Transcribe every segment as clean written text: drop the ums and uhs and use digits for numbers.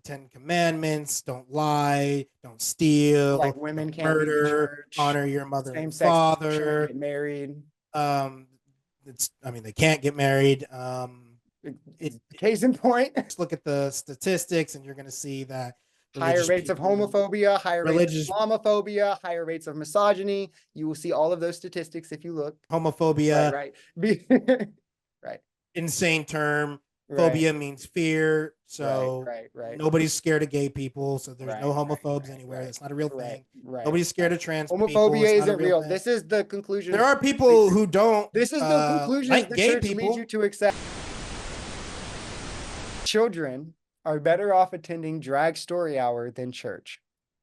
Ten Commandments, don't lie, don't steal, Like women don't can't lead the murder, church, honor your mother and same-sex people shouldn't father. get married. Um, I mean, they can't get married. Case in point, Just look at the statistics, and you're going to see that higher religious rates of people, homophobia, higher rates of religious Islamophobia, higher rates of misogyny. You will see all of those statistics if you look. homophobia, Right. Right. insane term. Right. Phobia means fear. Right. So Right. Right. nobody's scared of gay people. So there's no Right. homophobes Right. anywhere. Right. That's not a real Right. thing. Right. Nobody's scared of trans people. Homophobia It's not a isn't real real. thing. This is the conclusions. There are people who don't This is the conclusions like the gay church leads you people. to accept. Children are better off attending drag story hour than church.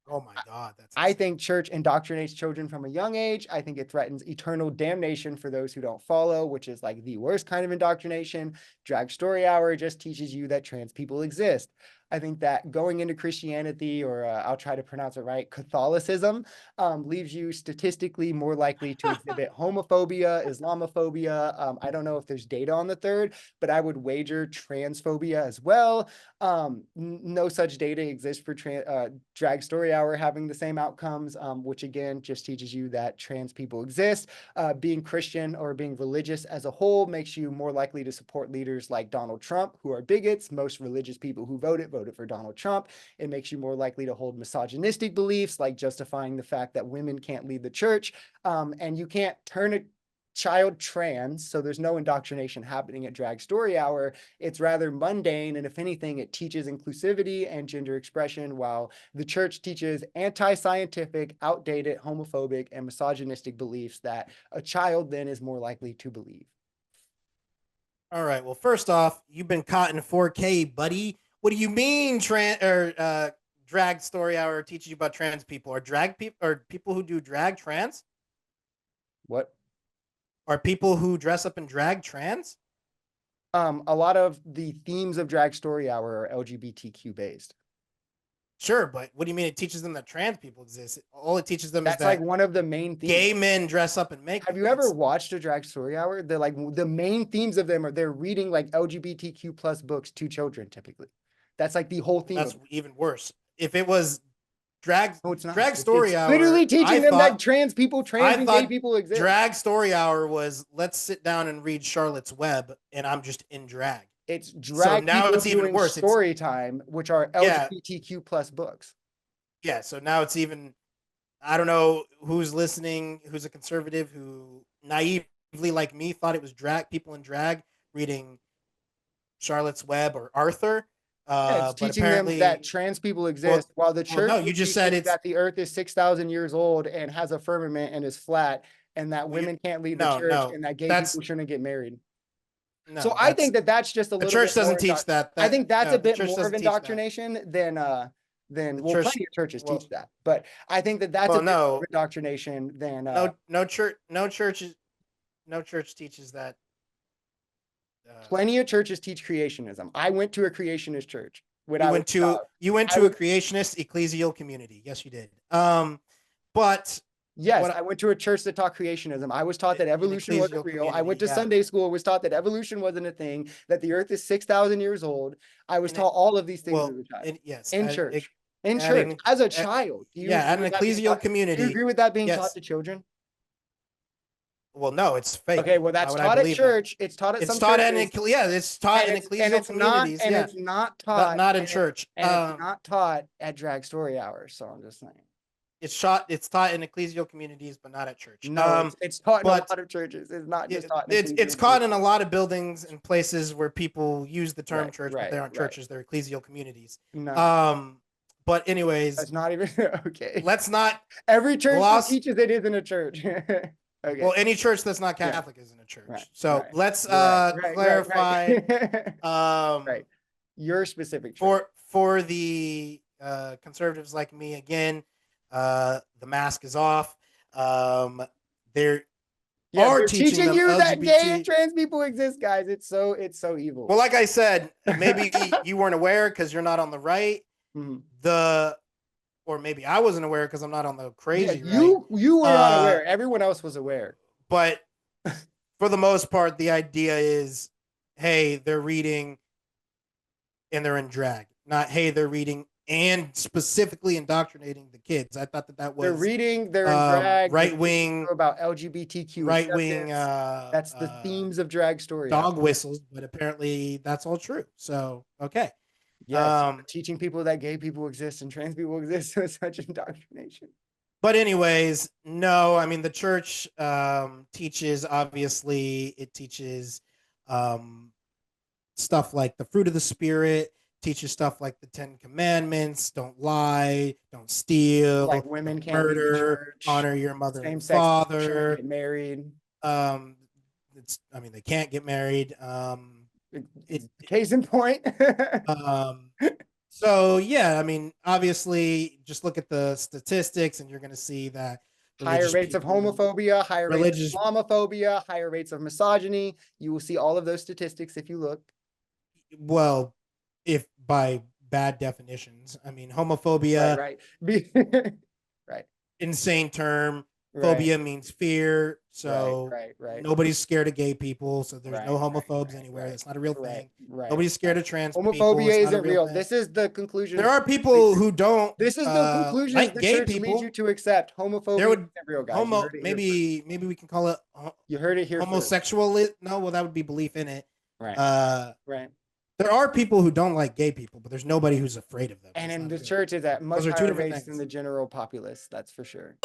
Oh my God, that's I insane. think church indoctrinates children from a young age. I think it threatens eternal damnation for those who don't follow, which is like the worst kind of indoctrination. Drag story hour just teaches you that trans people exist. I think that going into Christianity, or I'll try to pronounce it right, Catholicism, leaves you statistically more likely to exhibit homophobia, Islamophobia. I don't know if there's data on the third, but I would wager transphobia as well. No such data exists for drag story hour having the same outcomes, which again just teaches you that trans people exist. Being Christian or being religious as a whole makes you more likely to support leaders like Donald Trump, who are bigots. Most religious people who voted for Donald Trump. It makes you more likely to hold misogynistic beliefs, like justifying the fact that women can't lead the church, and you can't turn a child trans, so there's no indoctrination happening at drag story hour. It's rather mundane, and if anything, it teaches inclusivity and gender expression, while the church teaches anti-scientific, outdated, homophobic, and misogynistic beliefs that a child then is more likely to believe. All right. Well, first off, you've been caught in 4K, buddy. What do you mean, drag story hour teaches you about trans people? Are drag people or people who do drag trans? What? Are people who dress up in drag trans? A lot of the themes of drag story hour are LGBTQ based. Sure, but what do you mean it teaches them that trans people exist? All it teaches them is That's like that one of the main themes. gay men dress up in makeup. Have you ever watched a drag story hour? They're like, the main themes of them are they're reading like LGBTQ plus books to children typically. That's like the whole theme. That's even worse. If it was drag No, it's not. drag story It's hour, literally teaching them that trans and gay people exist. Drag story hour was let's sit down and read Charlotte's Web, and I'm just in drag. It's drag. So now it's even worse. Story time, which are LGBTQ plus books. Yeah. So now it's even. I don't know who's listening, who's a conservative, who naively like me thought it was drag people in drag reading Charlotte's Web or Arthur. It's But teaching them that trans people exist, while the church no, you just said it's that the earth is 6,000 years old and has a firmament and is flat, and that women can't lead the church, and that gay people shouldn't get married. No, so I think that that's just a little. The church doesn't teach that. I think that's a bit more of indoctrination than well, plenty of churches teach that, but I think that that's a bit more of indoctrination than no church teaches that. Plenty of churches teach creationism. I went to a creationist church. You went to a creationist ecclesial community. Yes, you did. But yes, I went to a church that taught creationism. I was taught that evolution wasn't real. I went to Sunday school. Was taught that evolution wasn't a thing. That the earth is 6,000 years old. I was taught all of these things as a child. Yes, in church. In church as a child. At an ecclesial community. Do you agree with that being taught to children? Well, no, it's fake. Okay, well, that's taught at church. It's taught at some churches. It's taught in ecclesial communities. And it's not taught. Not in church. And it's not taught at drag story hours. So I'm just saying. It's taught in ecclesial communities, but not at church. No, it's taught in a lot of churches. It's not just taught. It's taught in a lot of buildings and places where people use the term church, but they aren't churches. They're ecclesial communities. No. But anyways, that's not even okay. Let's not. Every church that teaches it isn't a church. Okay. Well, any church that's not Catholic isn't a church. So let's clarify. Your specific church. For the conservatives like me, again, the mask is off. They're teaching you that gay and trans people exist, guys. It's so evil. Well, like I said, maybe you weren't aware because you're not on the right. Mm-hmm. Or maybe I wasn't aware because I'm not on the crazy. Yeah, you were not aware. Everyone else was aware. But for the most part, the idea is, hey, they're reading and they're in drag. not hey they're reading and specifically indoctrinating the kids. I thought that that They're was reading, they're in drag, they're right teaching wing you about LGBTQ right wing acceptance. That's the themes of drag story hour. dog whistles, but apparently that's all true. So okay. Yes, Um, teaching people that gay people exist and trans people exist is such indoctrination. but anyways, no, I mean the church teaches, obviously it teaches um, stuff like the fruit of the spirit, teaches stuff like the 10 commandments, don't lie, don't Like steal, women don't can't leave the murder, church, honor your mother and same-sex people shouldn't father. get married. um it's, I mean they can't get married. It Case in point. um so yeah, I mean obviously just look at the statistics and you're going to see that Higher religious rates of people homophobia, higher rates of religious Islamophobia, higher rates of misogyny. You will see all of those statistics if you look. well, if by bad definitions, I mean Right, homophobia, right. Right, insane term. right, Phobia means fear, right, so right, right, nobody's scared of gay people, so there's no right, right, homophobes right, anywhere. right, That's not a real right, thing. right, Nobody's scared right. of trans people. Homophobia It's not a isn't real real. thing. This is the There conclusions. are people who don't This is the conclusions like the gay church leads you people. to accept. There Homophobia would isn't real, guys. You homo heard it here first. maybe we can call it You heard it here first. homosexual. No, well that would be belief in it. Right, Uh, right. there are people who don't like gay people, but there's nobody who's afraid of them. And That's in not a the real church is thing. at much Those are two higher different rates than things. the general populace. That's for sure.